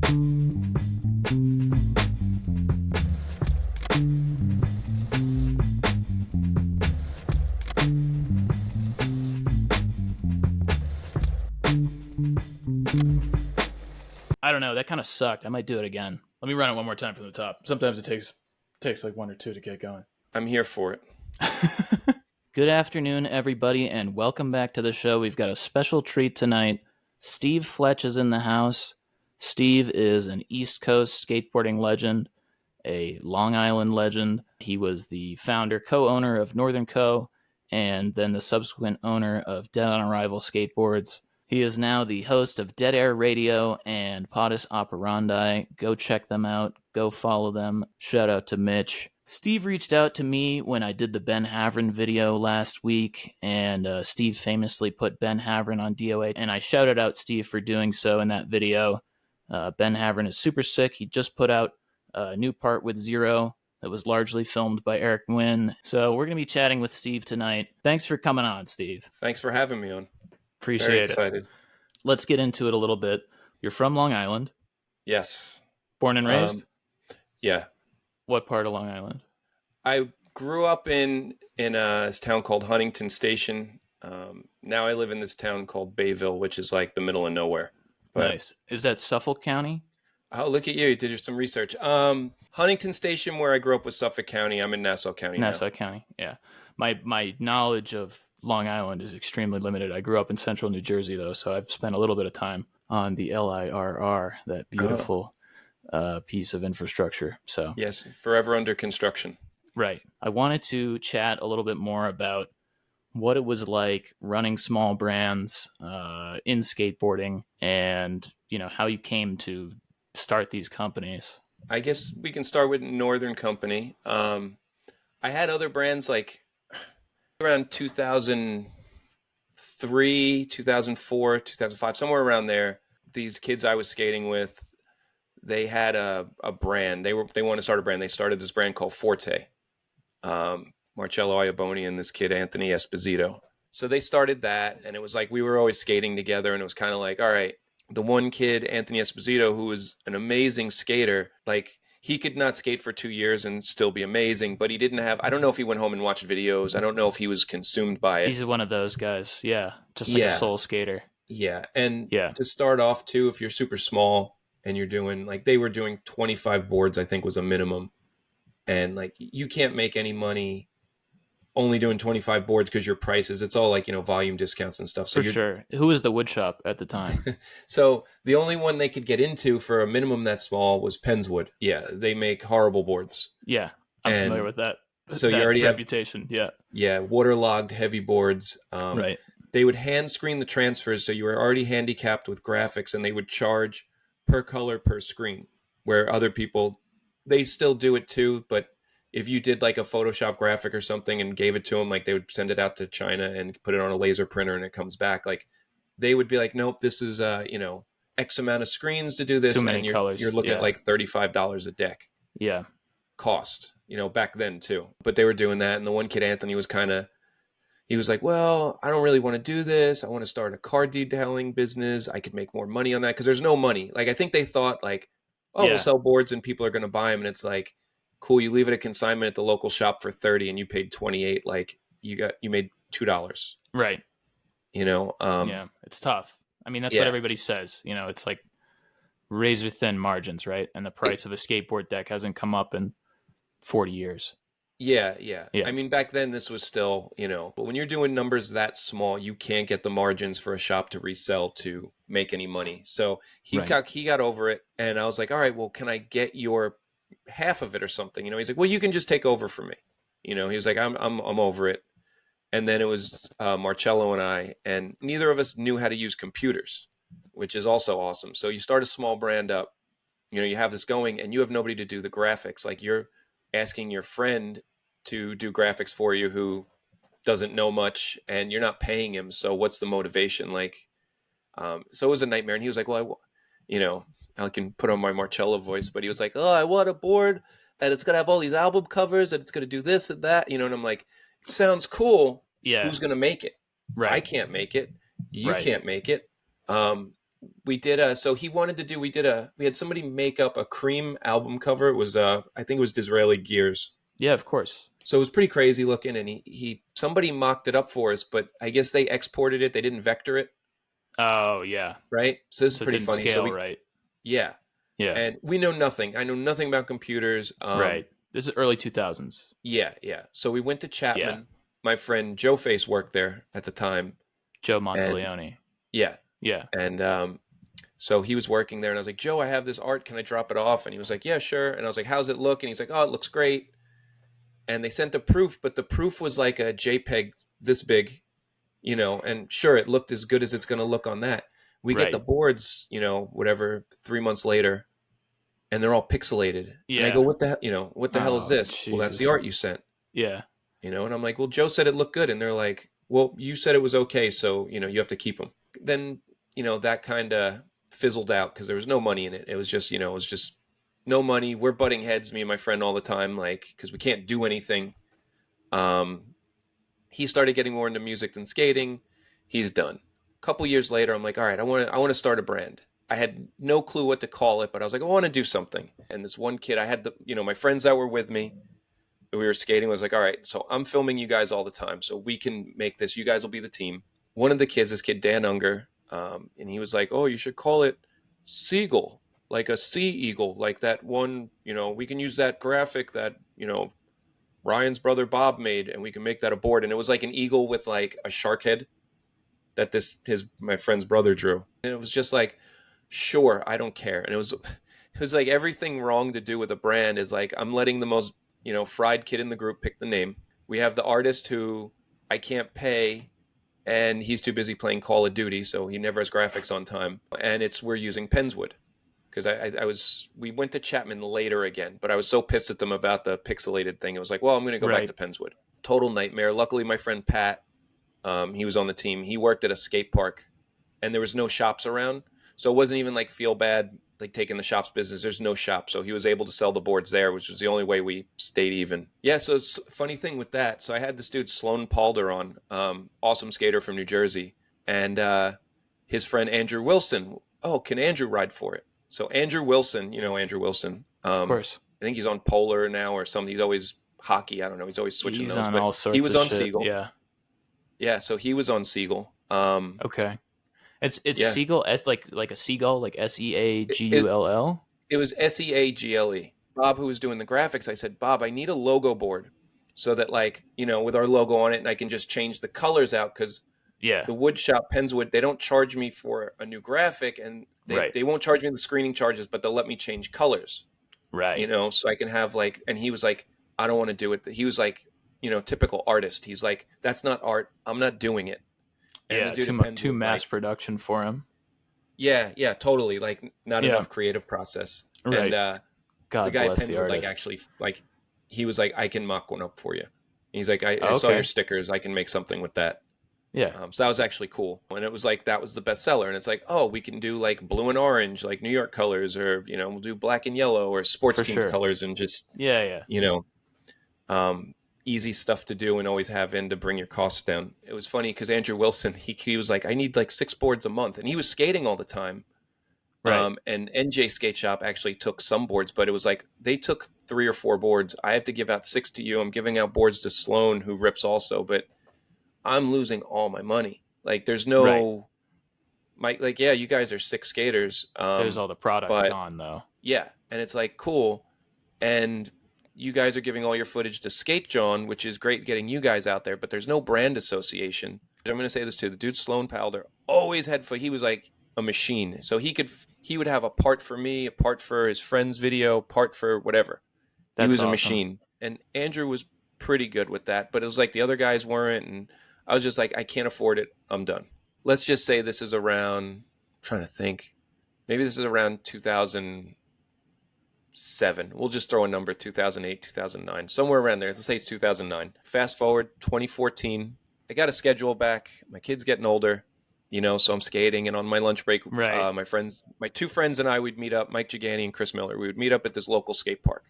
I don't know. That kind of sucked. I might do it again. Let me run it one more time from the top. Sometimes it takes like one or two to get going. I'm here for it. Good afternoon, everybody, and welcome back to the show. We've got a special treat tonight. Steve Fletch is in the house. Steve is an East Coast skateboarding legend, a Long Island legend. He was the founder, co-owner of Northern Co., and then the subsequent owner of Dead on Arrival Skateboards. He is now the host of Dead Air Radio and Podus Operandi. Go check them out. Go follow them. Shout out to Mitch. Steve reached out to me when I did the Ben Havren video last week, and Steve famously put Ben Havren on DOA, and I shouted out Steve for doing so in that video. Ben Havren is super sick. He just put out a new part with Zero that was largely filmed by Eric Nguyen. So we're going to be chatting with Steve tonight. Thanks for coming on, Steve. Thanks for having me on. Appreciate Very it. excited. Let's get into it a little bit. You're from Long Island. Yes. Born and raised? Yeah. What part of Long Island? I grew up in a town called Huntington Station. Now I live in this town called Bayville, which is like the middle of nowhere. But, nice. Is that Suffolk County? Oh, look at you. You did some research. Huntington Station, where I grew up, was Suffolk County. I'm in Nassau County now. Nassau County, yeah. My knowledge of Long Island is extremely limited. I grew up in central New Jersey, though, so I've spent a little bit of time on the LIRR, that beautiful piece of infrastructure. So yes, forever under construction. Right. I wanted to chat a little bit more about what it was like running small brands in skateboarding, and how you came to start these companies. I guess we can start with Northern Company. I had other brands like around 2003, 2004, 2005, somewhere around there. These kids I was skating with, they had a brand. They wanted to start a brand. They started this brand called Forte. Marcello Iaboni and this kid Anthony Esposito. So they started that, and it was like we were always skating together, and it was kind of like, all right, the one kid, Anthony Esposito, who was an amazing skater, like he could not skate for 2 years and still be amazing, but he didn't have, I don't know if he went home and watched videos. I don't know if he was consumed by it. He's one of those guys. Yeah. Just like a soul skater. Yeah. And to start off too, if you're super small and you're doing, like they were doing 25 boards, I think was a minimum. And like, you can't make any money only doing 25 boards because your prices, it's all like, volume discounts and stuff. So for sure. Who was the wood shop at the time? So the only one they could get into for a minimum that small was Penswood. Yeah. They make horrible boards. Yeah. I'm familiar with that. So that you already reputation. have, yeah. Yeah. Waterlogged heavy boards. Right. They would hand screen the transfers. So you were already handicapped with graphics, and they would charge per color per screen, where other people, they still do it too, but if you did like a Photoshop graphic or something and gave it to them, like they would send it out to China and put it on a laser printer and it comes back, like they would be like, nope, this is X amount of screens to do this. Too many colors. You're looking at like $35 a deck. Yeah. Cost, back then too. But they were doing that. And the one kid, Anthony, he was like, well, I don't really want to do this. I want to start a car detailing business. I could make more money on that, because there's no money. Like I think they thought like, we'll sell boards and people are going to buy them. And it's like, cool, you leave it at consignment at the local shop for 30 and you paid 28, like you made $2. Right. Yeah, it's tough. I mean, that's what everybody says. It's like razor thin margins, right? And the price of a skateboard deck hasn't come up in 40 years. Yeah. I mean, back then this was still, but when you're doing numbers that small, you can't get the margins for a shop to resell to make any money. So he got over it, and I was like, all right, well, can I get your half of it or something? He's like, well, you can just take over for me. He was like, I'm over it. And then it was Marcello and I, and neither of us knew how to use computers, which is also awesome. So you start a small brand up, you have this going, and you have nobody to do the graphics. Like you're asking your friend to do graphics for you who doesn't know much, and you're not paying him. So what's the motivation? Like, so it was a nightmare. And he was like, well, I can put on my Marcello voice, but he was like, oh, I want a board and it's going to have all these album covers and it's going to do this and that, and I'm like, sounds cool. Yeah. Who's going to make it? Right. I can't make it. You can't make it. we did so he wanted to do, we had somebody make up a Cream album cover. It was, I think it was Disraeli Gears. Yeah, of course. So it was pretty crazy looking, and somebody mocked it up for us, but I guess they exported it. They didn't vector it, Oh, yeah. right? So this is So it pretty didn't funny. So scale we, right. yeah, Yeah. and we know nothing. I know nothing about computers. Right. This is early 2000s. Yeah, yeah. So we went to Yeah. Chapman. My friend Joe Face worked there at the time, Joe and Monteleone. yeah, Yeah. and so he was working there, and I was like, Joe, I have this art. Can I drop it off? And he was like, yeah, sure. And I was like, how's it look? And he's like, oh, it looks great. And they sent a proof, but the proof was like a JPEG this big, and sure, it looked as good as it's going to look on that. We get the Right. boards, whatever, 3 months later, and they're all pixelated. And I go, Yeah. what the, what the hell is Oh, this? Well, that's the Jesus. art you sent, Yeah. and I'm like, well, Joe said it looked good. And they're like, well, you said it was okay. So, you have to keep them. Then, that kind of fizzled out because there was no money in it. It was just, no money. We're butting heads, me and my friend, all the time, like, because we can't do anything. He started getting more into music than skating. He's done. A couple years later, I'm like, all right, I want to start a brand. I had no clue what to call it, but I was like, I want to do something. And this one kid, I had my friends that were with me, we were skating, was like, all right, so I'm filming you guys all the time, so we can make this. You guys will be the team. One of the kids, this kid Dan Unger, and he was like, oh, you should call it Seagull, like a sea eagle, like that one. We can use that graphic that Ryan's brother Bob made, and we can make that a board. And it was like an eagle with like a shark head that my friend's brother drew. And it was just like, sure, I don't care. And it was like everything wrong to do with a brand is like, I'm letting the most, fried kid in the group pick the name. We have the artist who I can't pay, and he's too busy playing Call of Duty, so he never has graphics on time. And we're using Penswood. Because we went to Chapman later again, but I was so pissed at them about the pixelated thing. I was like, well, I'm going to go back to Penswood. Total nightmare. Luckily, my friend Pat, he was on the team. He worked at a skate park, and there was no shops around. So it wasn't even like feel bad, like taking the shop's business. There's no shop. So he was able to sell the boards there, which was the only way we stayed even. Yeah, so it's a funny thing with that. So I had this dude, Sloan Palder, on, awesome skater from New Jersey, and his friend Andrew Wilson. Oh, can Andrew ride for it? So Andrew Wilson, Andrew Wilson. Of course. I think he's on Polar now or something. He's always hockey. I don't know. He's always switching He's those. on But all he sorts was of on shit. Seagull. Yeah. Yeah, so he was on Seagull. Okay. It's yeah. Seagull, like a seagull, like Seagull. It was Seagle. Bob, who was doing the graphics, I said, Bob, I need a logo board so that, like, with our logo on it, and I can just change the colors out, because Yeah. the wood shop, Penswood, they don't charge me for a new graphic, and they won't charge me the screening charges, but they'll let me change colors. Right. So I can have, like, and he was like, I don't want to do it. He was like, typical artist. He's like, that's not art. I'm not doing it. And Yeah, the dude at Penswood, too mass like, production for him. yeah, totally. Like, not enough creative process. Right. And God the guy at bless the Penswood, like, artists. actually, like, he was like, I can mock one up for you. He's like, I saw Okay. your stickers. I can make something with that. Yeah. So that was actually cool. And it was like, that was the bestseller. And it's like, oh, we can do like blue and orange, like New York colors, or, we'll do black and yellow, or sports For team sure. colors, and just, Yeah. easy stuff to do and always have in to bring your costs down. It was funny because Andrew Wilson, he was like, I need like 6 boards a month. And he was skating all the time. Right. And NJ Skate Shop actually took some boards, but it was like they took 3 or 4 boards. I have to give out 6 to you. I'm giving out boards to Sloan, who rips also, but I'm losing all my money. Like, there's no, yeah, you guys are 6 skaters. There's all the product but gone, though. yeah, and it's like, cool. And you guys are giving all your footage to Skate John, which is great getting you guys out there, but there's no brand association. I'm going to say this too. The dude, Sloan Palder, always had, he was like a machine. So he would have a part for me, a part for his friend's video, part for whatever. He was a machine. And Andrew was pretty good with that, but it was like the other guys weren't. And I was just like, I can't afford it. I'm done. Let's just say this is around, I'm trying to think, maybe this is around 2007. We'll just throw a number, 2008, 2009, somewhere around there. Let's say it's 2009. Fast forward 2014. I got a schedule back. My kid's getting older, so I'm skating. And on my lunch break, my 2 friends and I, would meet up, Mike Gigani and Chris Miller. We would meet up at this local skate park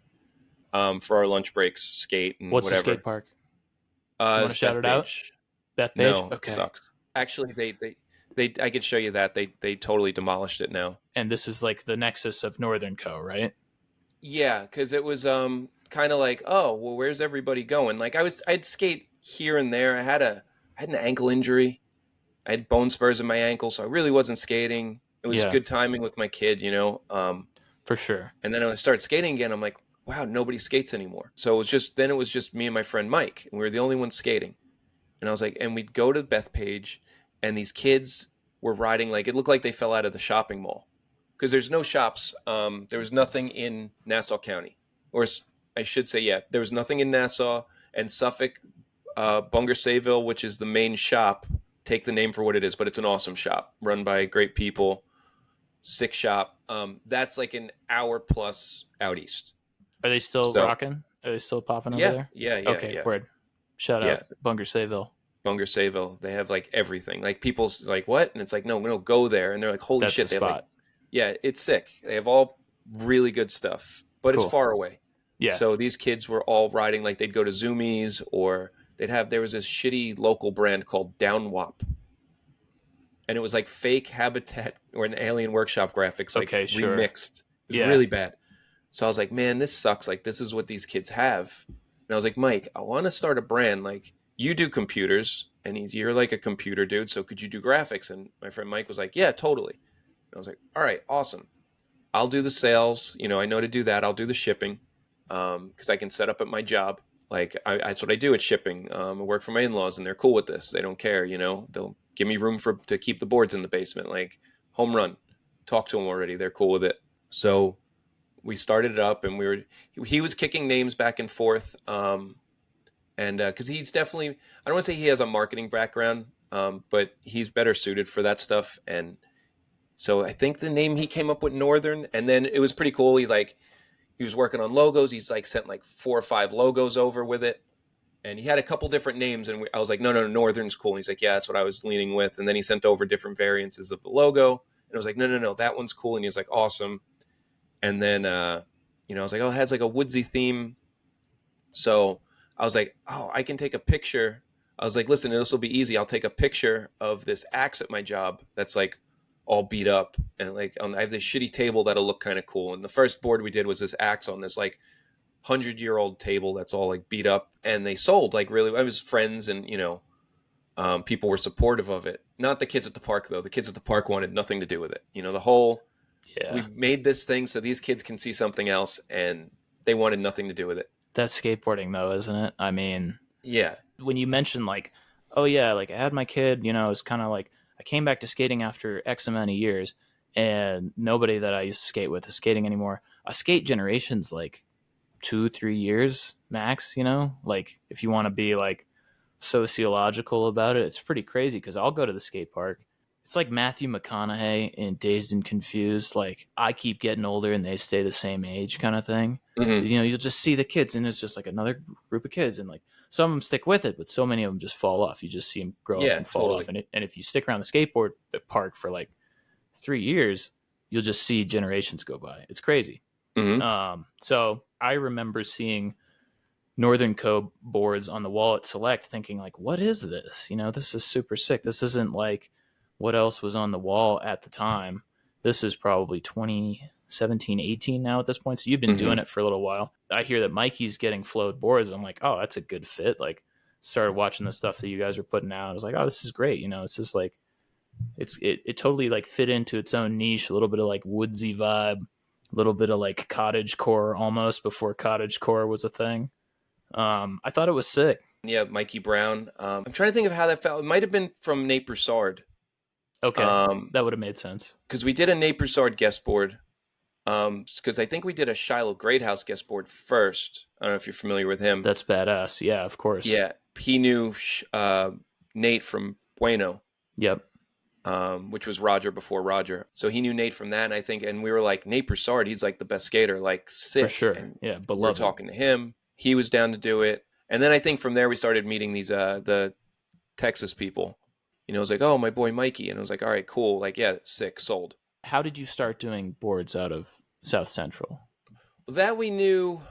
for our lunch breaks, skate and What's whatever. the skate park? You want to shout it out? Bethpage? No, okay. it sucks. Actually, I could show you that. They totally demolished it now. And this is like the nexus of Northern Co, right? Yeah, because it was kind of like, oh, well, where's everybody going? Like I'd skate here and there. I had an ankle injury. I had bone spurs in my ankle, so I really wasn't skating. It was Yeah, good timing with my kid, you know. for sure. And then when I started skating again, I'm like, wow, nobody skates anymore. So it was just me and my friend Mike, and we were the only ones skating. And I was like, and we'd go to Bethpage, and these kids were riding like it looked like they fell out of the shopping mall because there's no shops. There was nothing in Nassau County, or I should say, yeah, there was nothing in Nassau and Suffolk. Bunger Sayville, which is the main shop, take the name for what it is, but it's an awesome shop run by great people. Sick shop. That's like an hour plus out east. Are they still So rocking? Are they still popping over yeah, there? yeah, yeah, Okay, yeah, word. Shout yeah. out Bunger Sayville. Bunger Sayville. They have like everything. Like people's like what? And it's like no, no, go there. And they're like, holy That's the shit. They have like spot. yeah, it's sick. They have all really good stuff, but it's Cool. far away. Yeah. So these kids were all riding like they'd go to Zoomies or there was this shitty local brand called Downwop, and it was like fake Habitat or an Alien Workshop graphics, like Okay, sure. remixed. It was Yeah. really bad. So I was like, man, this sucks. Like this is what these kids have. And I was like, Mike, I want to start a brand. Like you do computers, and you're like a computer dude. So could you do graphics? And my friend Mike was like, yeah, totally. And I was like, all right, awesome. I'll do the sales. You know, I know to do that. I'll do the shipping because I can set up at my job. Like that's what I do at shipping. I work for my in-laws, and they're cool with this. They don't care. You know, they'll give me room to keep the boards in the basement. Like home run. Talk to them already. They're cool with it. So we started it up, and he was kicking names back and forth. And because he's definitely, I don't want to say he has a marketing background, but he's better suited for that stuff. And so I think the name he came up with Northern, and then it was pretty cool. He was working on logos. He's like sent like 4 or 5 logos over with it, and he had a couple different names. And I was like, no, no, no, Northern's cool. And he's like, yeah, that's what I was leaning with. And then he sent over different variances of the logo, and I was like, no, no, no, that one's cool. And he was like, awesome. And then I was like, oh, it has like a woodsy theme. So I was like, oh, I can take a picture. I was like, listen, this will be easy. I'll take a picture of this axe at my job that's like all beat up, and like I have this shitty table that'll look kind of cool. And the first board we did was this axe on this like 100-year-old table that's all like beat up, and they sold like really. I was friends, and people were supportive of it. Not the kids at the park though. The kids at the park wanted nothing to do with it. You know, the whole we Yeah. made this thing so these kids can see something else, and they wanted nothing to do with it. That's skateboarding though, isn't it? I mean, Yeah. when you mentioned like, oh yeah, like I had my kid, it's kind of like I came back to skating after X amount of years, and nobody that I used to skate with is skating anymore. A skate generation's like 2-3 years max. Like if you want to be like sociological about it, it's pretty crazy because I'll go to the skate park. It's like Matthew McConaughey in Dazed and Confused. Like I keep getting older and they stay the same age, kind of thing. Mm-hmm. You'll just see the kids, and it's just like another group of kids, and like some of them stick with it, but so many of them just fall off. You just see them grow up Yeah, and fall off, totally. and if you stick around the skateboard park for like 3 years, you'll just see generations go by. It's crazy. Mm-hmm. So I remember seeing Northern Co boards on the wall at Select, thinking like, "What is this? This is super sick. This isn't like what else was on the wall at the time. This is probably 2017, 18 now at this point. So you've been Mm-hmm. doing it for a little while. I hear that Mikey's getting flowed boards. I'm like, oh, that's a good fit. Like, started watching the stuff that you guys are putting out. I was like, oh, this is great. It's just like it totally like fit into its own niche. A little bit of like woodsy vibe, a little bit of like cottage core almost before cottage core was a thing. I thought it was sick. Yeah, Mikey Brown. I'm trying to think of how that felt. It might have been from Nate Broussard. Okay, that would have made sense. Because we did a Nate Broussard guest board. Because I think we did a Shiloh Greathouse guest board first. I don't know if you're familiar with him. That's badass. Yeah, of course. Yeah, he knew Nate from Bueno. Yep. Which was Roger before Roger. So he knew Nate from that, and I think, and we were like, Nate Broussard, he's like the best skater, like sick. For sure. And yeah, we were beloved. talking to him. He was down to do it. And then I think from there we started meeting these the Texas people. It was like, oh, my boy Mikey. And I was like, all right, cool. Like, yeah, sick, sold. How did you start doing boards out of South Central? That we knew.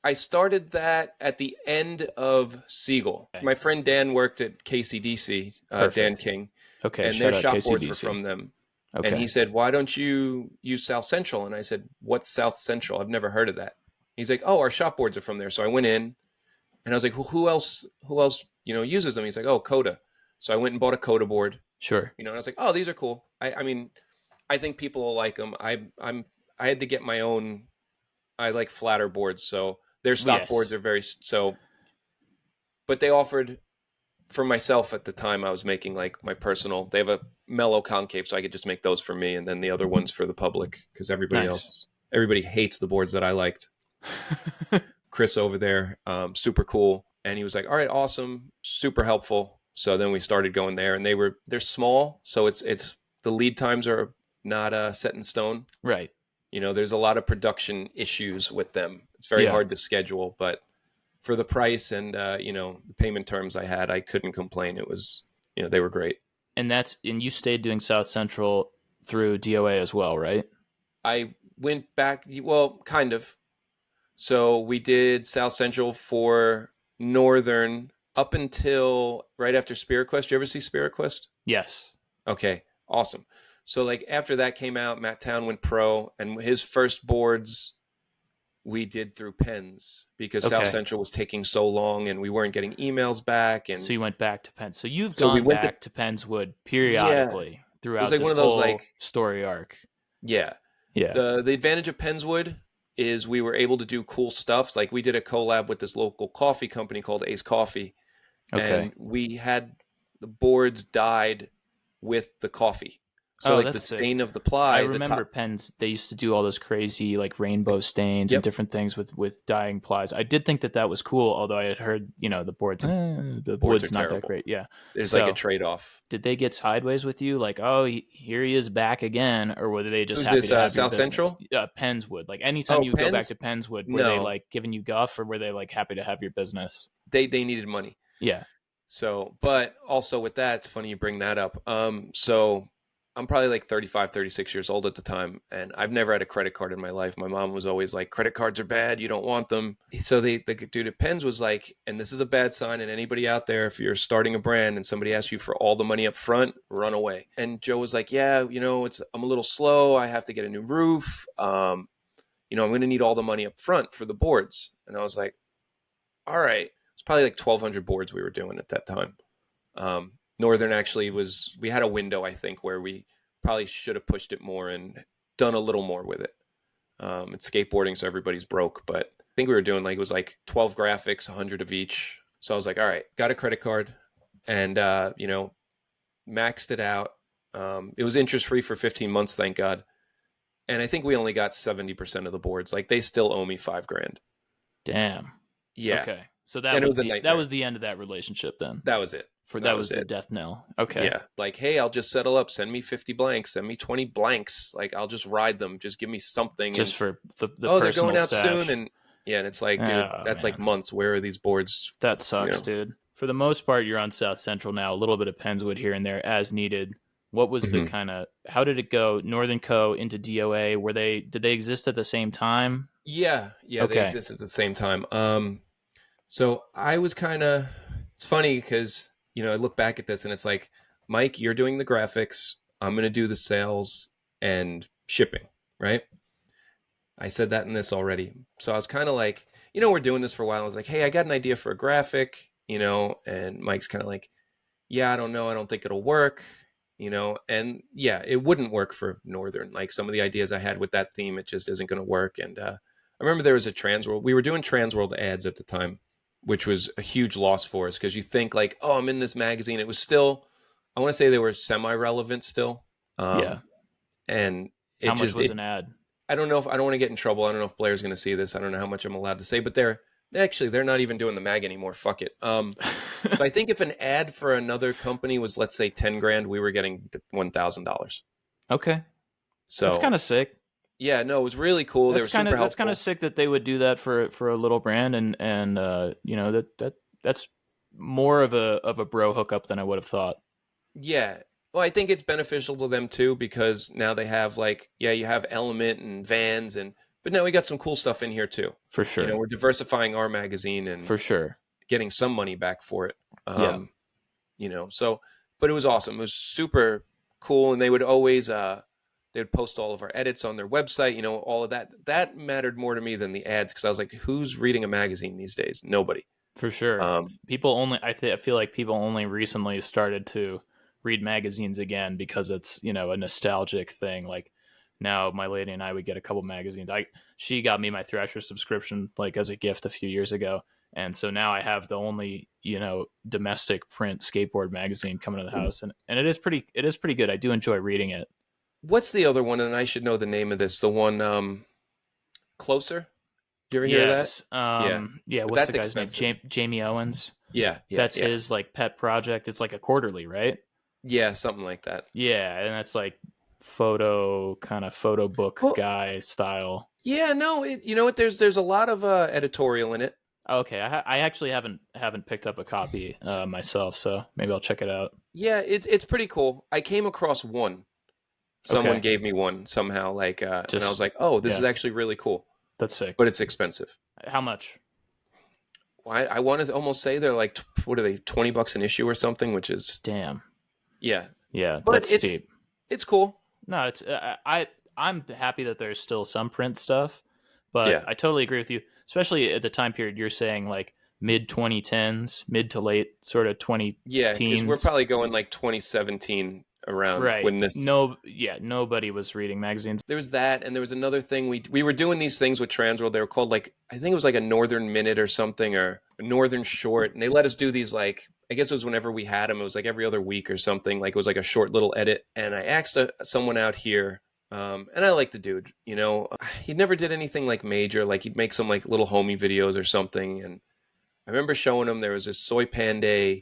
I started that at the end of Siegel. Okay. My friend Dan worked at KCDC, Dan King. Okay, and their shout out shop boards were KCBC. from them. And he Okay. said, "Why don't you use South Central?" And I said, "What's South Central? I've never heard of that." He's like, "Oh, our shop boards are from there." So I went in, and I was like, "Well, who else? Who else? Uses them?" He's like, "Oh, Coda." So I went and bought a Coda board. Sure. And I was like, "Oh, these are cool." I mean, I think people will like them. I had to get my own. I like flatter boards, so their stock boards Yes. are very so. But they offered for myself at the time. I was making like my personal. They have a mellow concave, so I could just make those for me, and then the other ones for the public because Nice. everybody hates the boards that I liked. Chris over there, super cool, and he was like, "All right, awesome, super helpful." So then we started going there, and they're small, so it's the lead times are not set in stone. Right. There's a lot of production issues with them. It's very Yeah. hard to schedule, but for the price and the payment terms I had, I couldn't complain. It was they were great. And you stayed doing South Central through DOA as well, right? I went back, well, kind of. So we did South Central for Northern up until right after Spirit Quest. You ever see Spirit Quest? Yes. Okay, awesome. So like after that came out, Matt Town went pro, and his first boards we did through Pens because South Okay. Central was taking so long, and we weren't getting emails back, So and you went back to Penn. So you've so we gone went to back to Pennswood yeah. periodically It was throughout like one this of those whole like story arc. yeah. Yeah. The advantage of Penswood is we were able to do cool stuff. Like we did a collab with this local coffee company called Ace Coffee, Okay. and we had the boards dyed with the coffee. So Oh, like the that's sick. stain of the I ply, the remember top. Pens. They used to do all those crazy like rainbow stains and Yep, different things with dyeing plies. I did think that was cool, although I had heard the boards, the boards are wood's not that terrible. great. Yeah. There's like a So trade off. did they get sideways with you, like, oh, here he is back again, or were they just Who's happy this? to have your South business? Central? Penswood, like anytime Oh, you go back to Pens? Penswood, were they No, like giving you guff, or were they like happy to have your business? they needed money. Yeah. So, but also with that, it's funny you bring that up. So I'm probably like 35, 36 years old at the time, and I've never had a credit card in my life. My mom was always like, credit cards are bad. You don't want them. So the dude at Pens was like, and this is a bad sign. And anybody out there, if you're starting a brand and somebody asks you for all the money up front, run away. And Joe was like, yeah, I'm a little slow. I have to get a new roof. I'm going to need all the money up front for the boards. And I was like, all right. It's probably like 1,200 boards we were doing at that time. Northern actually we had a window, I think, where we probably should have pushed it more and done a little more with it. It's skateboarding, so everybody's broke, but I think we were doing it was like 12 graphics, 100 of each. So I was like, all right, got a credit card and, maxed it out. It was interest free for 15 months, thank God. And I think we only got 70% of the boards. Like they still owe me $5,000. Damn. Yeah. Okay. So that And it was was a nightmare. the end of that relationship then. That was it. That That was was the it. death knell. Okay. Yeah. Like, hey, I'll just settle up. Send me 50 blanks. Send me 20 blanks. Like, I'll just ride them. Just give me something. Just And, for the oh, they're going personal out soon. stash. And yeah, and it's like, dude, Oh that's like man. months. Where are these boards? That You sucks, know? dude. For the most part, you're on South Central now. A little bit of Penswood here and there as needed. What was the Mm-hmm. kind of? How did it go? Northern Co. into DOA. Did they exist at the same time? Yeah. Yeah. They Okay. exist at the same time. So I was kind of, it's funny because, I look back at this and it's like, Mike, you're doing the graphics. I'm going to do the sales and shipping, right? I said that in this already. So I was kind of like, we're doing this for a while. I was like, hey, I got an idea for a graphic, and Mike's kind of like, yeah, I don't know. I don't think it'll work, and yeah, it wouldn't work for Northern. Like some of the ideas I had with that theme, it just isn't going to work. And I remember there was a Transworld. We were doing Transworld ads at the time, which was a huge loss for us because you think like, oh, I'm in this magazine. It was still, I want to say they were semi-relevant still. Yeah. And How it much just, was an ad? I don't know if I don't want to get in trouble. I don't know if Blair's going to see this. I don't know how much I'm allowed to say, but they're not even doing the mag anymore. Fuck it. So I think if an ad for another company was, let's say, 10 grand, we were getting $1,000. Okay. That's kind So of sick. yeah, no, it was really cool. They were super That's kind of helpful. sick that they would do that for a little brand, and that's more of a bro hookup than I would have thought. Yeah. Well, I think it's beneficial to them too because now they have like, yeah, you have Element and Vans but now we got some cool stuff in here too. For sure. We're diversifying our magazine and For sure. getting some money back for it. Yeah. So, but it was awesome. It was super cool, and they would always they would post all of our edits on their website. You know, all of that. That mattered more to me than the ads because I was like, who's reading a magazine these days? Nobody. For sure. People only I feel like people only recently started to read magazines again because it's, you know, a nostalgic thing. Like now my lady and I would get a couple magazines. She got me my Thrasher subscription like as a gift a few years ago. And so now I have the only, you know, domestic print skateboard magazine coming to the house, and it is pretty good. I do enjoy reading it. What's the other one? And I should know the name of this. The one Closer. You ever hear of that? Yes. Yeah, Yeah, but what's the that's guy's name? expensive. Jamie Owens. Yeah, yeah, That's yeah, his like pet project. It's like a quarterly, right? yeah, something like that. Yeah, and that's like photo book Well, guy style. yeah, no, you know what? There's a lot of editorial in it. Okay, I actually haven't picked up a copy myself, so maybe I'll check it out. Yeah, it's pretty cool. I came across one. Someone Okay, gave me one somehow, like, and I was just like, oh, this is yeah, actually really cool, that's sick. but it's expensive. How much? I want to almost say they're like, what are they, $20 an issue or something? Which is, Damn. yeah, Yeah, but that's steep. it's cool. No, it's I'm happy that there's still some print stuff, but Yeah, I totally agree with you, especially at the time period you're saying like mid 2010s, mid to late sort of 20 yeah, because we're teens. probably going like 2017 around Right. when this. No, yeah, nobody was reading magazines. There was that, and there was another thing we were doing these things with Transworld. They were called like I think it was like a Northern Minute or something or a Northern Short, and they let us do these like I guess it was whenever we had them. It was like every other week or something. Like it was like a short little edit, and I asked someone out here. And I like the dude, you know, he never did anything like major, like he'd make some like little homie videos or something. And I remember showing him there was this Soy Panda.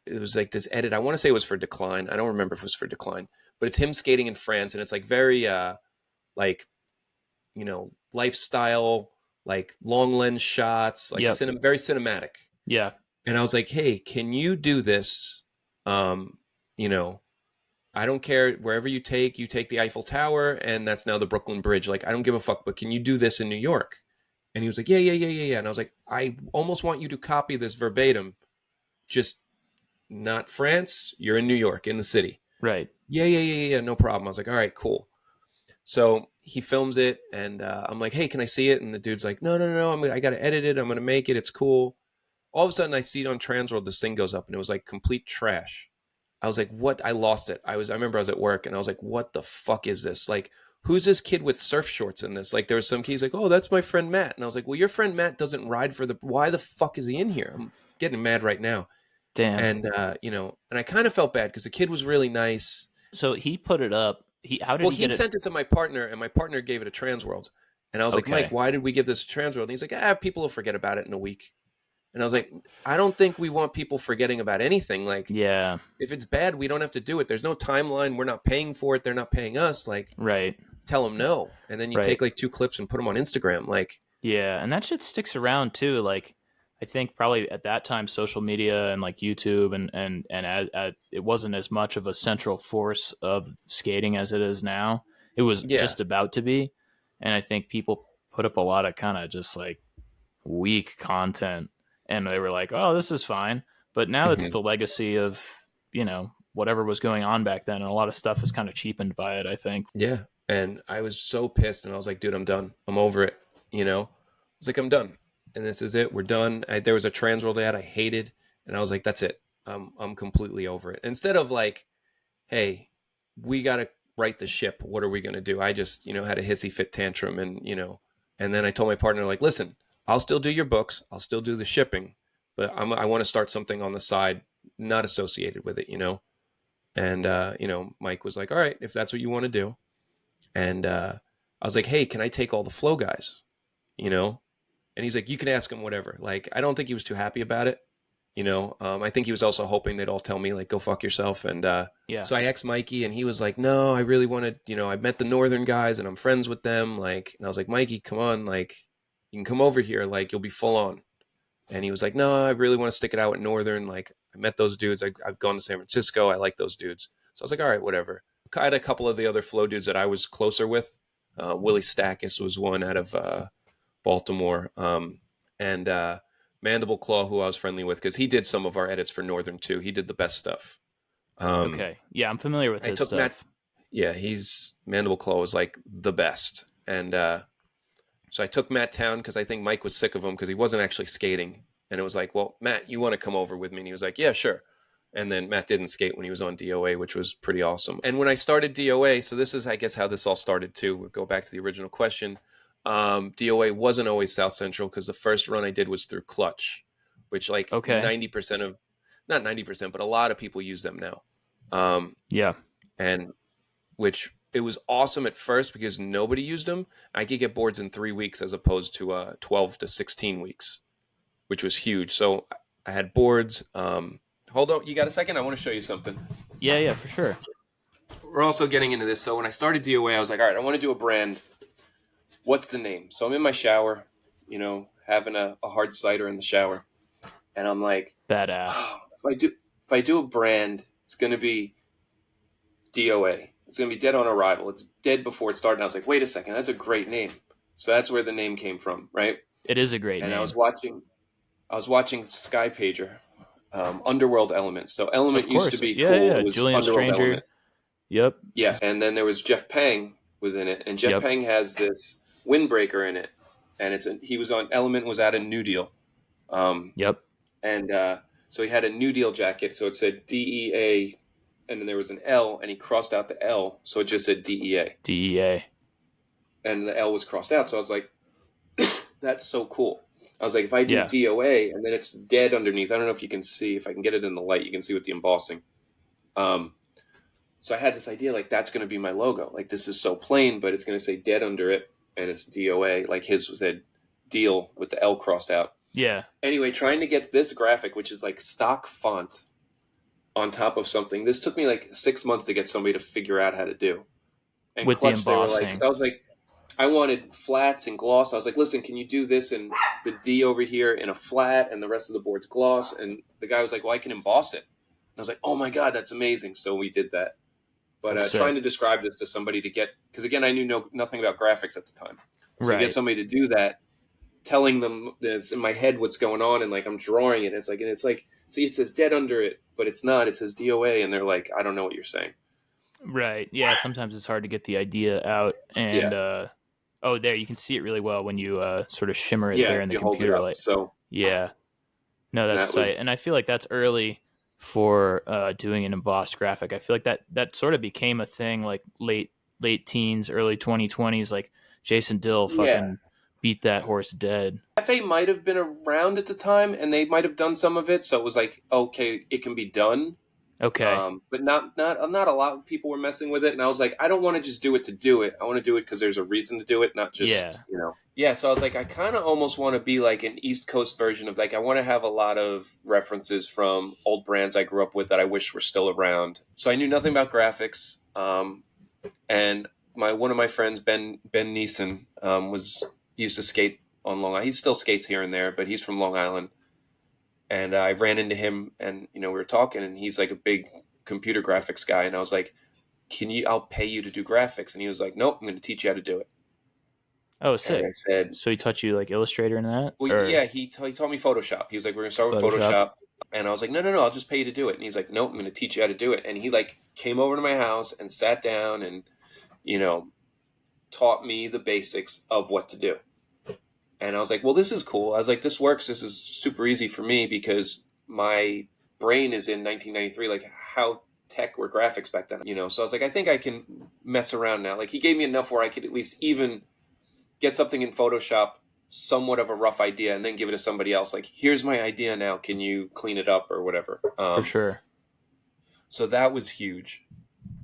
It was like this edit. I want to say it was for Decline. I don't remember if it was for Decline, but it's him skating in France, and it's like very like you know lifestyle, like long lens shots, like Yep. very cinematic. Yeah. And I was like, hey, can you do this? You know, I don't care wherever you take the Eiffel Tower, and that's now the Brooklyn Bridge. Like, I don't give a fuck, but can you do this in New York? And he was like, yeah, yeah, yeah, yeah, yeah. And I was like, I almost want you to copy this verbatim, just not France. You're in New York, in the city. Right. Yeah, yeah, yeah, yeah, no problem. I was like, all right, cool. So he films it, and I'm like, hey, can I see it? And the dude's like, no, no, no, I got to edit it. I'm going to make it. It's cool. All of a sudden, I see it on Transworld. This thing goes up, and it was like complete trash. I was like, what? I lost it. I remember I was at work, and I was like, what the fuck is this? Like, who's this kid with surf shorts in this? Like, there was some kid, he's like, oh, that's my friend Matt. And I was like, well, your friend Matt doesn't ride for why the fuck is he in here? I'm getting mad right now. Damn. And, you know, and I kind of felt bad because the kid was really nice. So he put it up. How did Well, he he get it? sent it to my partner, and my partner gave it a Transworld. And I was like, Mike, Okay. why did we give this a Transworld? And he's like, people will forget about it in a week. And I was like, I don't think we want people forgetting about anything. Like, Yeah. if it's bad, we don't have to do it. There's no timeline. We're not paying for it. They're not paying us. Like, Right. tell them no. And then you Right. take like 2 clips and put them on Instagram. Like, Yeah, and that shit sticks around too. Like, I think probably at that time, social media and like YouTube and it wasn't as much of a central force of skating as it is now. It was yeah. just about to be, and I think people put up a lot of kind of just like weak content, and they were like, "Oh, this is fine." But now it's Hmm. the legacy of, you know, whatever was going on back then, and a lot of stuff is kind of cheapened by it, I think. Yeah. And I was so pissed. And I was like, dude, I'm done. I'm over it. You know, I was like, I'm done. And this is it. We're done. There was a Transworld ad I hated. And I was like, that's it. I'm completely over it. Instead of like, hey, we got to right the ship. What are we going to do? I just, you know, had a hissy fit tantrum and, you know, and then I told my partner, like, listen, I'll still do your books. I'll still do the shipping, but I want to start something on the side, not associated with it, you know? And, you know, Mike was like, all right, if that's what you want to do. And I was like, hey, can I take all the flow guys, you know? And he's like, you can ask him whatever. Like, I don't think he was too happy about it. You know, I think he was also hoping they'd all tell me like, go fuck yourself. And Yeah. so I asked Mikey, and he was like, no, I really want to. You know, I met the Northern guys, and I'm friends with them. Like, and I was like, Mikey, come on, like, you can come over here. Like, you'll be full on. And he was like, no, I really want to stick it out with Northern. Like, I met those dudes. I've gone to San Francisco. I like those dudes. So I was like, all right, whatever. I had a couple of the other flow dudes that I was closer with. Willie Stackis was one out of Baltimore. And Mandible Claw, who I was friendly with, because he did some of our edits for Northern too. He did the best stuff. Okay. Yeah, I'm familiar with I his took Matt. stuff. Yeah, he's Mandible Claw was like the best, and so I took Matt Town because I think Mike was sick of him because he wasn't actually skating, and it was like, well, Matt, you want to come over with me? And he was like, yeah, sure. And then Matt didn't skate when he was on DOA, which was pretty awesome. And when I started DOA, so this is, I guess, how this all started too. We'll go back to the original question. DOA wasn't always South Central because the first run I did was through Clutch, which like Okay. 90% of, not 90%, but a lot of people use them now. Um, Yeah. and which it was awesome at first because nobody used them. I could get boards in 3 weeks as opposed to 12 to 16 weeks, which was huge. So I had boards. Hold on, you got a second? I want to show you something. Yeah, yeah, for sure. We're also getting into this. So when I started DOA, I was like, all right, I want to do a brand. What's the name? So I'm in my shower, having a hard cider in the shower, and I'm like, Badass. oh, if I do a brand, it's going to be DOA. It's going to be Dead on Arrival. It's dead before it started. And I was like, wait a second, that's a great name. So that's where the name came from, right? It is a great And name. I was watching Sky Pager, Underworld Element. So Of Element used to course. be Yeah, cool. yeah. It was Julian Underworld Stranger. Element. Yep. Yeah. And then there was Jeff Pang was in it, and Jeff Yep. Pang has this windbreaker in it, and he was on Element was at a New Deal, Yep. and so he had a New Deal jacket. So it said DEA, and then there was an L, and he crossed out the L, so it just said DEA. DEA. And the L was crossed out. So I was like, that's so cool. I was like, if I do Yeah. DOA and then it's dead underneath, I don't know if you can see, if I can get it in the light, you can see with the embossing. So I had this idea, like, that's going to be my logo. Like, this is so plain, but it's going to say dead under it, and it's DOA. Like his said deal with the L crossed out. Yeah. Anyway, trying to get this graphic, which is like stock font, on top of something. This took me like 6 months to get somebody to figure out how to do. And With the Clutch, they were like, embossing. I was like, I wanted flats and gloss. I was like, listen, can you do this and the D over here in a flat and the rest of the board's gloss? And the guy was like, well, I can emboss it. And I was like, oh my God, that's amazing. So we did that. But That's trying sick. to describe this to somebody to get, because again, I knew nothing about graphics at the time. So to get Right. somebody to do that, telling them that it's in my head what's going on, and like I'm drawing it. And it's like, see, it says dead under it, but it's not. It says DOA, and they're like, I don't know what you're saying. Right. Yeah, sometimes it's hard to get the idea out and Yeah, oh, there you can see it really well when you sort of shimmer it yeah. there If in the you hold it computer up, light. so Yeah. No, that's that was tight. And I feel like that's early for doing an embossed graphic. I feel like that sort of became a thing like late teens, early 2020s, like Jason Dill yeah. fucking beat that horse dead. FA might have been around at the time, and they might have done some of it. So it was like, okay, it can be done, Okay. but not a lot of people were messing with it. And I was like, I don't want to just do it to do it. I want to do it because there's a reason to do it, not just Yeah. Yeah. So I was like, I kind of almost want to be like an East Coast version of like I want to have a lot of references from old brands I grew up with that I wish were still around. So I knew nothing about graphics, and one of my friends Ben Neeson used to skate on Long Island. He still skates here and there, but he's from Long Island. And I ran into him, and we were talking, and he's like a big computer graphics guy. And I was like, I'll pay you to do graphics. And he was like, nope, I'm going to teach you how to do it. Oh, And I sick. said, So he taught you like Illustrator and that, well, or yeah, he taught me Photoshop. He was like, we're going to start with Photoshop? Photoshop. And I was like, no, I'll just pay you to do it. And he's like, nope, I'm going to teach you how to do it. And he like came over to my house and sat down and, you know, taught me the basics of what to do. And I was like, well, this is cool. I was like, this works. This is super easy for me because my brain is in 1993. Like, how tech were graphics back then, So I was like, I think I can mess around now. Like, he gave me enough where I could at least even get something in Photoshop, somewhat of a rough idea, and then give it to somebody else. Like, here's my idea now. Can you clean it up or whatever? For sure. So that was huge.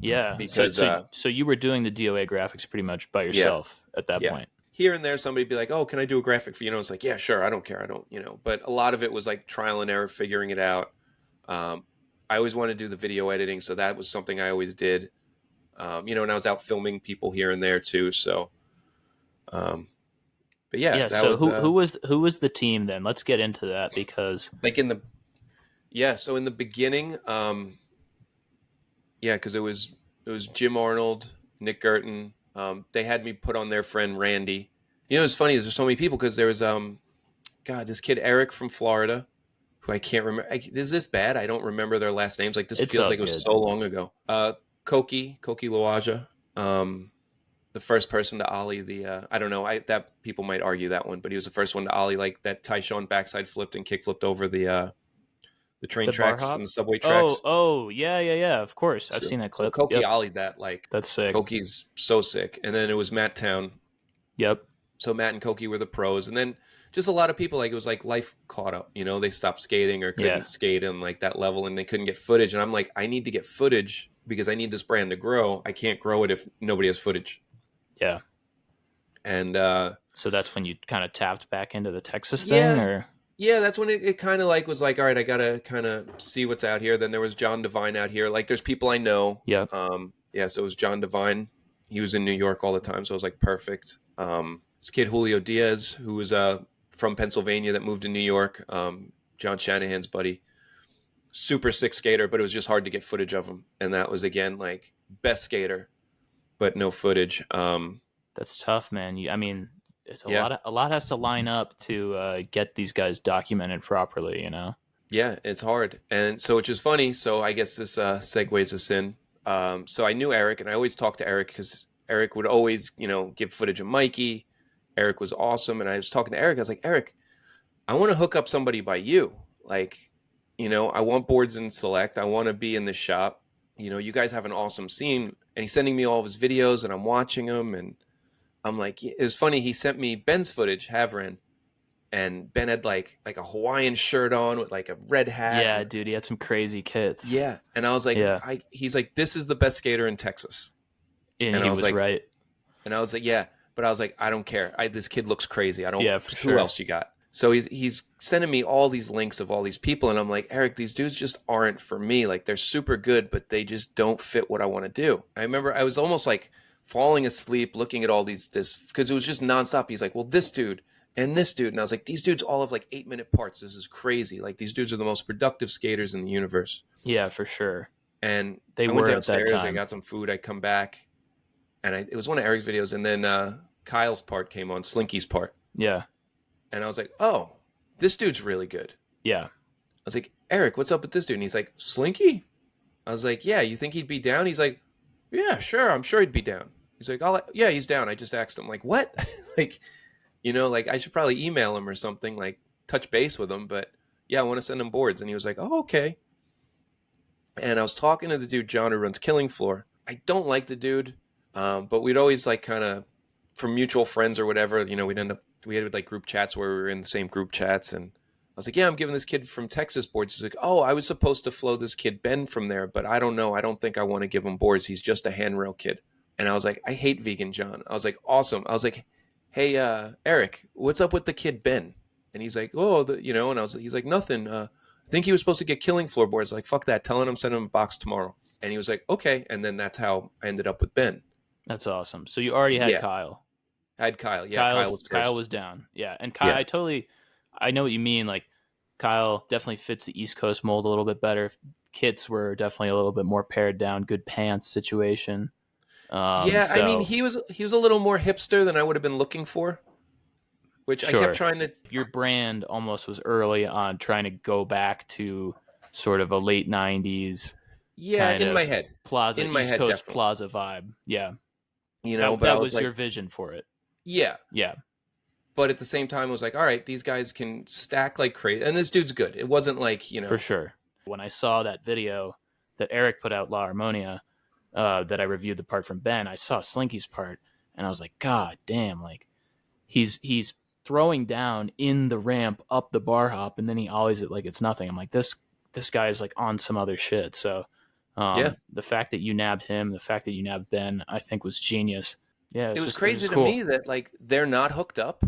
Yeah. So Because, so you were doing the DOA graphics pretty much by yeah, yourself at that yeah. point. Here and there, somebody'd be like, oh, can I do a graphic for you? It's like, yeah, sure. I don't care. I don't, But a lot of it was like trial and error, figuring it out. I always wanted to do the video editing, so that was something I always did. And I was out filming people here and there too. So, but yeah, Yeah. that So was who was the team then? Let's get into that because like So in the beginning, because it was Jim Arnold, Nick Gerton. They had me put on their friend Randy. It's funny. There's so many people because there was this kid Eric from Florida, who I can't remember. Is this bad? I don't remember their last names. Like this It's feels all like it was good. so long ago. Koki Lawaja, the first person to ollie the. I don't know. That people might argue that one, but he was the first one to ollie like that. Tyshawn backside flipped and kick flipped over the train The bar tracks and hop. the subway Oh, tracks. oh, yeah, yeah, yeah. Of course, I've So, seen that so clip. Koki Yep, ollied that like that's sick. Koki's so sick, and then it was Matt Town. Yep. So Matt and Koki were the pros, and then just a lot of people like it was like life caught up. You know, they stopped skating or Yeah. couldn't skate on like that level, and they couldn't get footage. And I'm like, I need to get footage because I need this brand to grow. I can't grow it if nobody has footage. Yeah. And so that's when you kind of tapped back into the Texas thing, yeah, or yeah, that's when it kind of like was like, all right, I gotta kind of see what's out here. Then there was John Devine out here. Like, there's people I know. yep. Yeah, so it was John Devine. He was in New York all the time, so it was like perfect. This kid Julio Diaz, who was from Pennsylvania that moved to New York. John Shanahan's buddy, super sick skater, but it was just hard to get footage of him. And that was again like best skater, but no footage. That's tough, man. I mean, it's Yeah, a lot has to line up to get these guys documented properly. You know. yeah, it's hard. And so, which is funny. So I guess this segues us in. So I knew Eric, and I always talked to Eric because Eric would always, give footage of Mikey. Eric was awesome, and I was talking to Eric. I was like, Eric, I want to hook up somebody by you. Like, I want boards in Select. I want to be in the shop. You guys have an awesome scene. And he's sending me all of his videos, and I'm watching them. And I'm like, it was funny. He sent me Ben's footage, Havran, and Ben had like a Hawaiian shirt on with like a red hat. Yeah, And dude, he had some crazy kits. yeah, and I was like, Yeah, he's like, this is the best skater in Texas. and And he I was was like, right. yeah, but I was like, I don't care. This kid looks crazy. I don't. Yeah, for Who sure. else you got? So he's sending me all these links of all these people, and I'm like, Eric, these dudes just aren't for me. Like they're super good, but they just don't fit what I want to do. I remember I was almost like falling asleep looking at all this because it was just nonstop. He's like, well, this dude and this dude, and I was like, these dudes all have like 8-minute parts. This is crazy. Like these dudes are the most productive skaters in the universe. Yeah, for sure. And They I went were at that downstairs. I time. got some food. I come back, and it was one of Eric's videos, and then Kyle's part came on, Slinky's part. Yeah, And I was like, oh, this dude's really good. yeah, I was like, Eric, what's up with this dude? And he's like, Slinky? I was like, yeah, you think he'd be down? He's like, yeah, sure. I'm sure he'd be down. He's like, yeah, he's down. I just asked him. Like, what? Like, like I should probably email him or something, like touch base with him. But yeah, I want to send him boards. And he was like, oh, okay. And I was talking to the dude, John, who runs Killing Floor. I don't like the dude, but we'd always like kind of, from mutual friends or whatever, we had like group chats where we were in the same group chats. And I was like, yeah, I'm giving this kid from Texas boards. He's like, oh, I was supposed to flow this kid Ben from there, but I don't know. I don't think I want to give him boards. He's just a handrail kid. And I was like, I hate vegan John. I was like, awesome. I was like, hey, Eric, what's up with the kid Ben? And he's like, oh, and he's like, nothing. I think he was supposed to get Killing Floor boards. Like, fuck that. Telling him send him a box tomorrow. And he was like, okay. And then that's how I ended up with Ben. that's awesome. So you already had Yeah. Kyle. I had Kyle. Yeah, Kyle was first. Kyle was down. Yeah, and Kyle, Yeah. I know what you mean. Like Kyle definitely fits the East Coast mold a little bit better. Kits were definitely a little bit more pared down. Good pants situation. Yeah, I mean, he was a little more hipster than I would have been looking for, which sure. I kept trying to. Your brand almost was early on trying to go back to sort of a late '90s. Yeah, in my head, plaza, in my East head, Coast definitely. plaza vibe. Yeah, But that I was was like, your vision for it. yeah, Yeah. But at the same time, I was like, all right, these guys can stack like crazy, and this dude's good. It wasn't like For sure. When I saw that video that Eric put out, La Harmonia, that I reviewed the part from Ben, I saw Slinky's part, and I was like, God damn! Like he's throwing down in the ramp up the bar hop, and then he always it like it's nothing. I'm like, this guy is like on some other shit. So Yeah. the fact that you nabbed him, the fact that you nabbed Ben, I think was genius. Yeah, It was it was crazy just to cool. me that like they're not hooked up.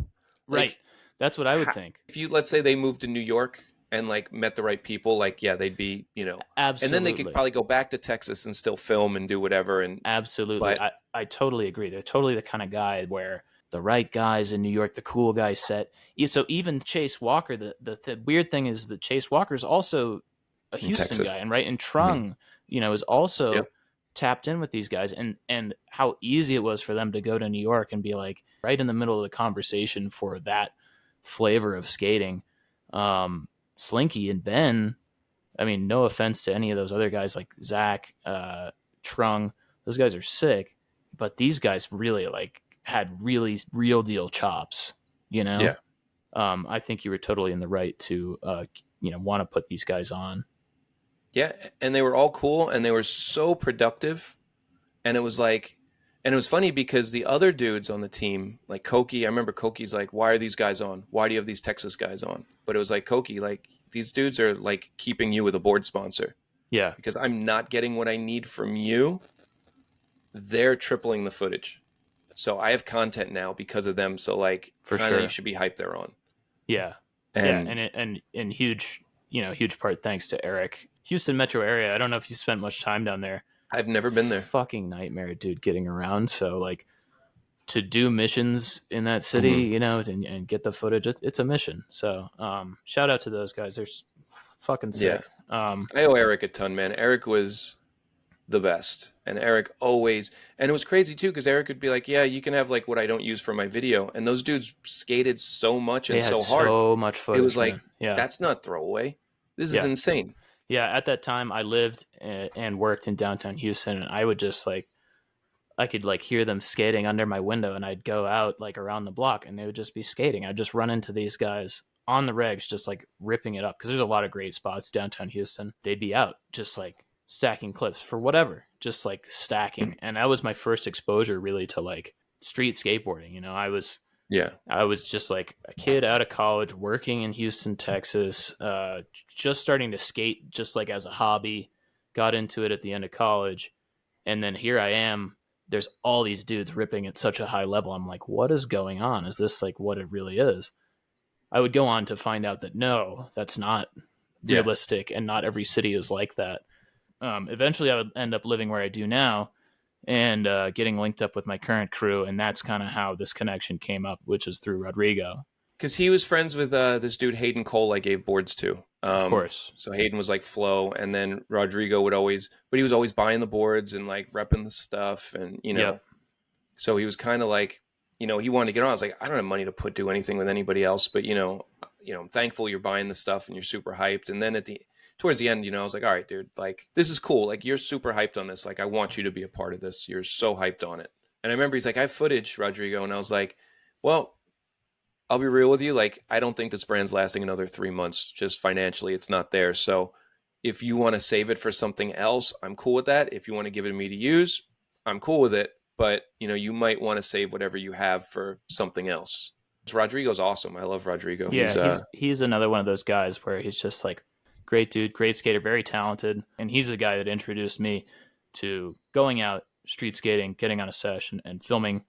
Right. Like, that's what I would think. If you, let's say they moved to New York and like met the right people, like, yeah, they'd be, Absolutely. and then they could probably go back to Texas and still film and do whatever. And Absolutely. but I totally agree. They're totally the kind of guy where the right guys in New York, the cool guy set. So even Chase Walker, the weird thing is that Chase Walker is also a Houston Texas. guy, and right, and Trung, is also Yep. tapped in with these guys, and how easy it was for them to go to New York and be like right in the middle of the conversation for that flavor of skating. Slinky and Ben, I mean, no offense to any of those other guys like Zach, Trung, those guys are sick, but these guys really like had really real deal chops, you know? Yeah. I think you were totally in the right to, want to put these guys on. Yeah. And they were all cool and they were so productive. And it was like, and it was funny because the other dudes on the team, like Koki, I remember Koki's like, why are these guys on? Why do you have these Texas guys on? But it was like, Koki, like, these dudes are like keeping you with a board sponsor Yeah, because I'm not getting what I need from you. They're tripling the footage. So I have content now because of them. So like, for kind of, you sure. should be hyped they're on. Yeah, yeah, And and huge, huge part thanks to Eric. Houston metro area. I don't know if you spent much time down there. I've It's never a been there. fucking nightmare, dude, getting around. So like to do missions in that city, Mm-hmm. and get the footage, it's a mission. So shout out to those guys. They're fucking Yeah. sick. I owe Eric a ton, man. Eric was the best. And Eric always, and it was crazy too, because Eric would be like, yeah, you can have like what I don't use for my video. And those dudes skated so much They and had so hard. so much It was footage, man. like, Yeah, that's not throwaway. This is yeah, insane. yeah. At that time, I lived and worked in downtown Houston, and I would just like I could like hear them skating under my window, and I'd go out like around the block and they would just be skating. I'd just run into these guys on the regs, just like ripping it up because there's a lot of great spots downtown Houston. They'd be out just like stacking clips for whatever, just like stacking. And that was my first exposure really to like street skateboarding. Yeah. I was just like a kid out of college working in Houston, Texas, just starting to skate just like as a hobby, got into it at the end of college. And then here I am. There's all these dudes ripping at such a high level. I'm like, what is going on? Is this like what it really is? I would go on to find out that no, that's not Yeah. realistic, and not every city is like that. Eventually, I would end up living where I do now, and getting linked up with my current crew, and that's kind of how this connection came up, which is through Rodrigo. Because he was friends with this dude, Hayden Cole, I gave boards to. Of course. So Hayden was like Flo. And then Rodrigo would always, but he was always buying the boards and like repping the stuff. And, Yep. so he was kind of like, he wanted to get on. I was like, I don't have money to do anything with anybody else, but I'm thankful you're buying the stuff and you're super hyped. And then towards the end, I was like, all right, dude, like this is cool. Like you're super hyped on this. Like I want you to be a part of this. You're so hyped on it. And I remember he's like, I have footage, Rodrigo. And I was like, well, I'll be real with you. Like, I don't think this brand's lasting another 3 months. Just financially, it's not there. So if you want to save it for something else, I'm cool with that. If you want to give it to me to use, I'm cool with it. But, you might want to save whatever you have for something else. Rodrigo's awesome. I love Rodrigo. Yeah, he's another one of those guys where he's just like great dude, great skater, very talented, and he's the guy that introduced me to going out street skating, getting on a session, and filming,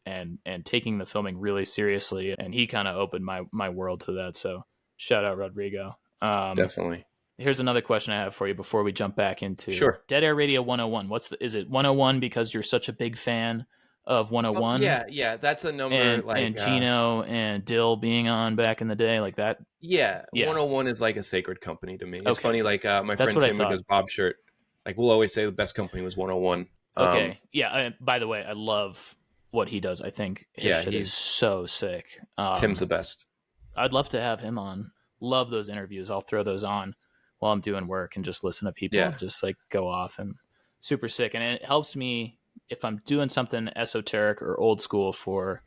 and taking the filming really seriously. And he kind of opened my world to that. So shout out Rodrigo. Definitely. Here's another question I have for you before we jump back into Sure. Dead Air Radio 101. Is it 101 because you're such a big fan of Oh, 101? yeah, yeah. That's a number And Gino and Dill being on back in the day, like that. yeah, Yeah. 101 is like a sacred company to me. It's Okay. funny, like my That's friend what I Tim who thought. does Bob Shirt, like we'll always say the best company was 101. Okay. Yeah. By the way, I love what he does. I think his Yeah, shit is so sick. Tim's the best. I'd love to have him on. Love those interviews. I'll throw those on while I'm doing work and just listen to people Yeah. just like go off, and super sick. And it helps me if I'm doing something esoteric or old school for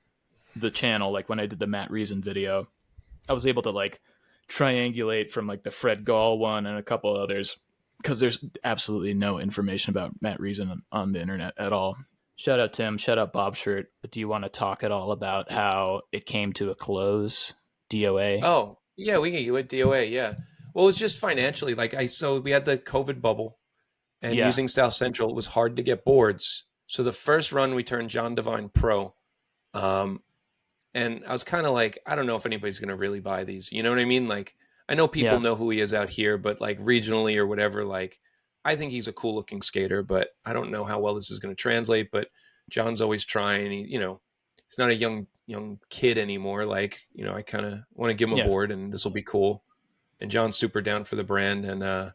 the channel. Like when I did the Matt Reason video, I was able to like triangulate from like the Fred Gall one and a couple others, because there's absolutely no information about Matt Reason on the internet at all. Shout out Tim, shout out Bob Shirt. But do you want to talk at all about how it came to a close? DOA? Oh, yeah, we get you at DOA, yeah. Well, it was just financially. So we had the COVID bubble, and Yeah. using South Central, it was hard to get boards. So the first run, we turned John Devine pro. And I was kind of like, I don't know if anybody's going to really buy these. You know what I mean? Like, I know people Yeah. know who he is out here, but like regionally or whatever, like, I think he's a cool looking skater, but I don't know how well this is going to translate. But John's always trying. He's not a young kid anymore. Like, I kind of want to give him a Yeah. board, and this will be cool. And John's super down for the brand. And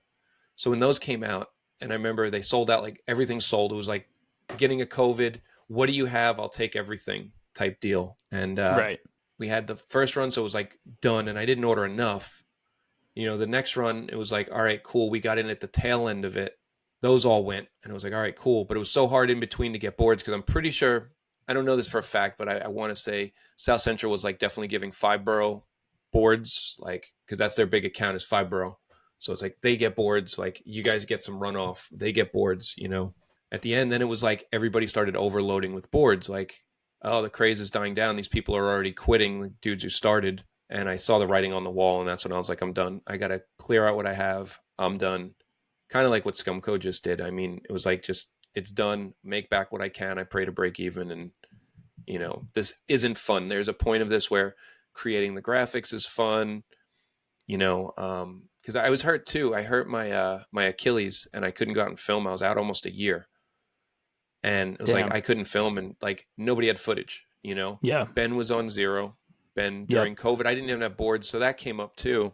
so when those came out, and I remember they sold out, like everything sold. It was like beginning of COVID. What do you have? I'll take everything type deal. And Right. we had the first run, so it was like done, and I didn't order enough. The next run, it was like, all right, cool. We got in at the tail end of it. Those all went. And it was like, all right, cool. But it was so hard in between to get boards because I'm pretty sure, I don't know this for a fact, but I want to say South Central was like definitely giving 5 borough boards, like, because that's their big account is 5 borough. So it's like they get boards, like you guys get some runoff, they get boards, At the end, then it was like everybody started overloading with boards. Like, oh, the craze is dying down. These people are already quitting, the dudes who started. And I saw the writing on the wall, and that's when I was like, I'm done. I got to clear out what I have. I'm done. Kind of like what Scumco just did. I mean, it was like just, it's done. Make back what I can. I pray to break even. And, this isn't fun. There's a point of this where creating the graphics is fun, because I was hurt too. I hurt my Achilles, and I couldn't go out and film. I was out almost a year. And it was like Damn. I couldn't film, and like nobody had footage. Yeah. Ben was on zero. Ben Yep. during COVID, I didn't even have boards, so that came up too.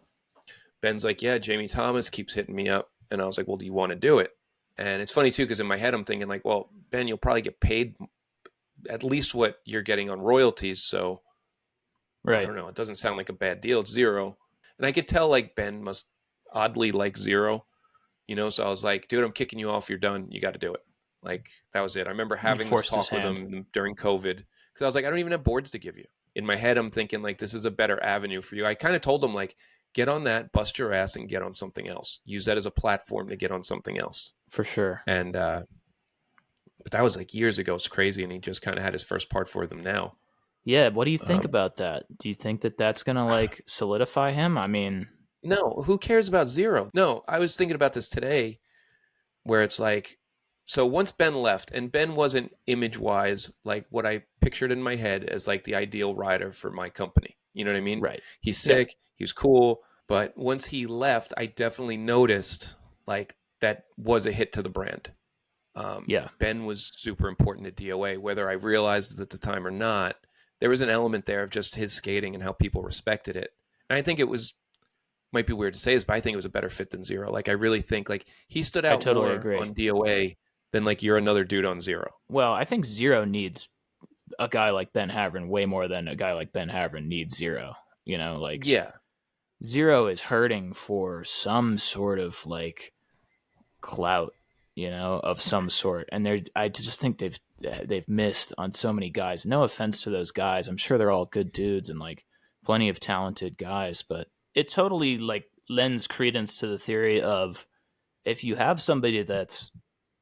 Ben's like, yeah, Jamie Thomas keeps hitting me up, and I was like, well, do you want to do it? And it's funny too because in my head I'm thinking like, well, Ben, you'll probably get paid at least what you're getting on royalties, so I Right. don't know. It doesn't sound like a bad deal. It's zero, and I could tell like Ben must oddly like zero, So I was like, dude, I'm kicking you off. You're done. You got to do it. Like that was it. I remember And he having this forced his talk with hand. him during COVID because I was like, I don't even have boards to give you. In my head, I'm thinking like this is a better avenue for you. I kind of told him like, get on that, bust your ass, and get on something else. Use that as a platform to get on something else. For sure. And but that was like years ago. It's crazy, and he just kind of had his first part for them now. Yeah. What do you think Um, about that? Do you think that that's going to like solidify him? I mean, no, who cares about zero? No, I was thinking about this today where it's like, so once Ben left, and Ben wasn't image wise like what I pictured in my head as like the ideal rider for my company. You know what I mean? right. He's Yeah. sick, he was cool, but once he left, I definitely noticed like that was a hit to the brand. Yeah. Ben was super important to DOA, whether I realized it at the time or not. There was an element there of just his skating and how people respected it. And I think it was might be weird to say this, but I think it was a better fit than zero. Like I really think like he stood I out totally more agree. on DOA than like you're another dude on zero. Well, I think Zero needs a guy like Ben Havern way more than a guy like Ben Havern needs Zero. Like Yeah. Zero is hurting for some sort of like clout, of some sort. And I just think they've missed on so many guys. No offense to those guys. I'm sure they're all good dudes and like plenty of talented guys, but it totally like lends credence to the theory of if you have somebody that's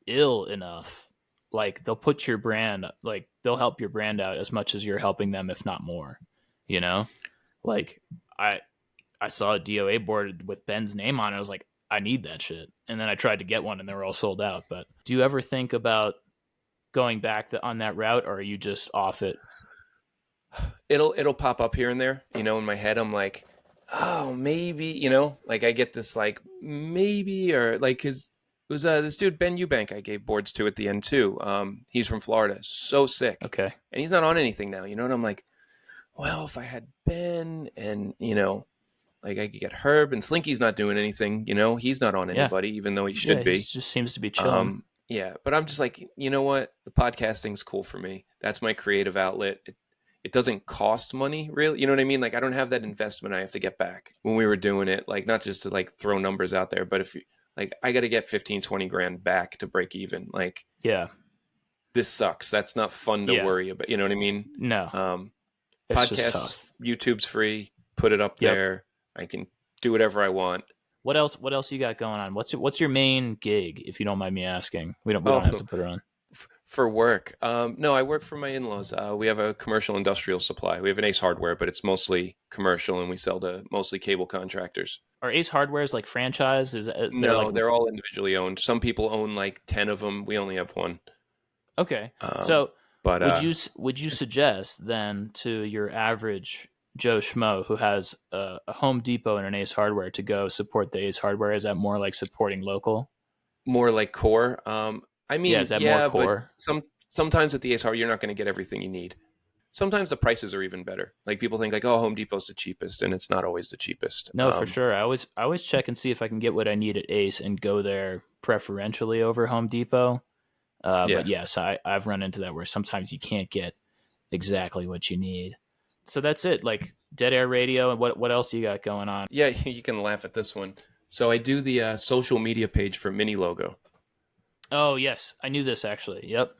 ill enough, like they'll put your brand, like they'll help your brand out as much as you're helping them, if not more. You know, like I I saw a DOA board with Ben's name on it. I was like, I need that shit. And then I tried to get one, and they were all sold out. But do you ever think about going back on that route, or are you just off it? It'll pop up here and there, in my head. I'm like, oh, maybe, like I get this like maybe or like cuz it was this dude Ben Eubank I gave boards to at the end too. He's from Florida, so sick. Okay. And he's not on anything now, and I'm like, well, if I had Ben and, like I could get Herb and Slinky's not doing anything, he's not on Yeah. anybody, even though he Yeah. should He be. just seems to be chilling. Yeah, but I'm just like, you know what? The podcasting's cool for me. That's my creative outlet. It doesn't cost money, really. You know what I mean? Like I don't have that investment I have to get back when we were doing it. Like not just to like throw numbers out there, but if you like, I got to get 15, 20 grand back to break even. Like Yeah. this sucks. That's not fun to Yeah. worry about. You know what I mean? No, it's just Podcasts, tough. YouTube's free. Put it up Yep. there. I can do whatever I want. What else? What else you got going on? What's your main gig, if you don't mind me asking? We don't have Oh, to put it on. for work. No, I work for my in-laws. We have a commercial industrial supply. We have an Ace Hardware, but it's mostly commercial, and we sell to mostly cable contractors. Are Ace Hardware's like franchise? Is they're like No, they're all individually owned. Some people own like 10 of them. We only have one. okay? Um, So but would you suggest then to your average Joe Schmo who has a Home Depot and an Ace Hardware to go support the Ace Hardware? Is that more like supporting local? more like core. I Yeah, mean, is that more yeah, but core? sometimes at the Ace Hardware, you're not going to get everything you need. Sometimes the prices are even better. Like people think like, oh, Home Depot's the cheapest, and it's not always the cheapest. No, for sure. I always check and see if I can get what I need at Ace and go there preferentially over Home Depot. But Yeah. yes, I've run into that where sometimes you can't get exactly what you need. So that's it. Like Dead Air Radio, and what else do you got going on? Yeah, you can laugh at this one. So I do the social media page for Mini Logo. Oh yes, I knew this actually. Yep.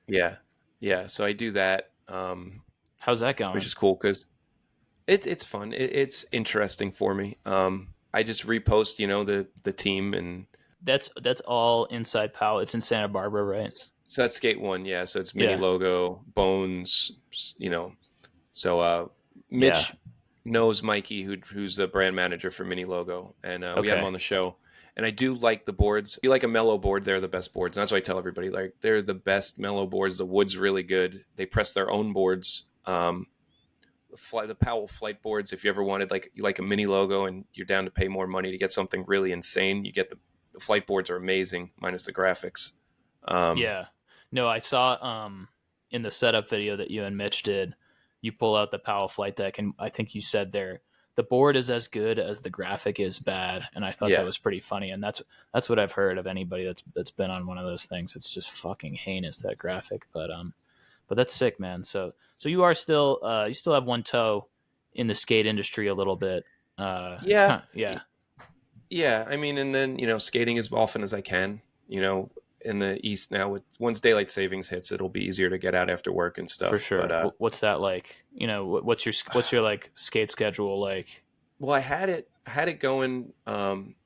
Yeah, yeah. So I do that, How's that which going? is cool because it's fun. It's interesting for me. I just repost, the team, and That's all inside PAL. It's in Santa Barbara, right? so that's Skate One. Yeah, so it's Mini Yeah. Logo, Bones. So Yeah. Mitch knows Mikey, who's the brand manager for Mini Logo, and we had him Okay. on the show. And I do like the boards. If you like a mellow board, they're the best boards. And that's what I tell everybody. Like they're the best mellow boards. The wood's really good. They press their own boards. The Powell flight boards. If you ever wanted you like a Mini Logo and you're down to pay more money to get something really insane, you get the flight boards are amazing minus the graphics. Um, Yeah. No, I saw in the setup video that you and Mitch did, you pull out the Powell flight deck, and I think you said there the board is as good as the graphic is bad, and I thought that yeah, was pretty funny. And that's what I've heard of anybody that's been on one of those things. It's just fucking heinous, that graphic. But that's sick, man. So you are still you still have one toe in the skate industry a little bit. It's yeah, kind of, yeah, yeah. I mean, and then skating as often as I can. In the East now, once daylight savings hits, it'll be easier to get out after work and for stuff. But sure. What's that like? What's your like skate schedule like? well, I had it going.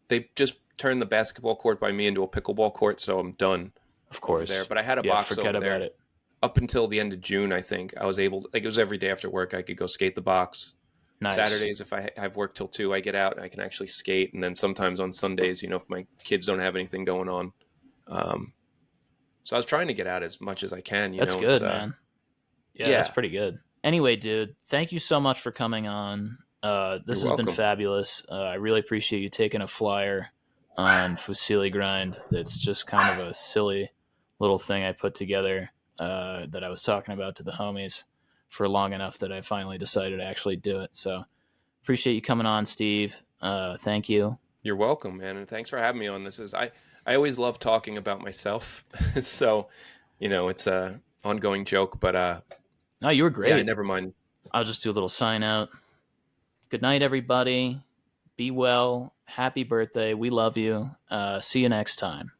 They just turned the basketball court by me into a pickleball court, so I'm done Of over there. course, But I had a yeah. box Forget over about there it. up until the end of June. I think I was able, like, it was every day after work. I could go skate the box. Nice. Saturdays, if I have work till 2, I get out and I can actually skate. And then sometimes on Sundays, if my kids don't have anything going on. Um, so I was trying to get out as much as I can. That's It's good, man. Yeah, that's yeah, pretty good. Anyway, dude, thank you so much for coming on. you're This has been welcome. fabulous. I really appreciate you taking a flyer on Fusilli Grind. It's just kind of a silly little thing I put together that I was talking about to the homies for long enough that I finally decided to actually do it. So appreciate you coming on, Steve. Thank you. You're welcome, man, and thanks for having me on. I always love talking about myself, so it's a ongoing joke, but No, you were yeah, I great. never mind. I'll just do a little sign out. Good night, everybody. Be well. Happy birthday. We love you. See you next time.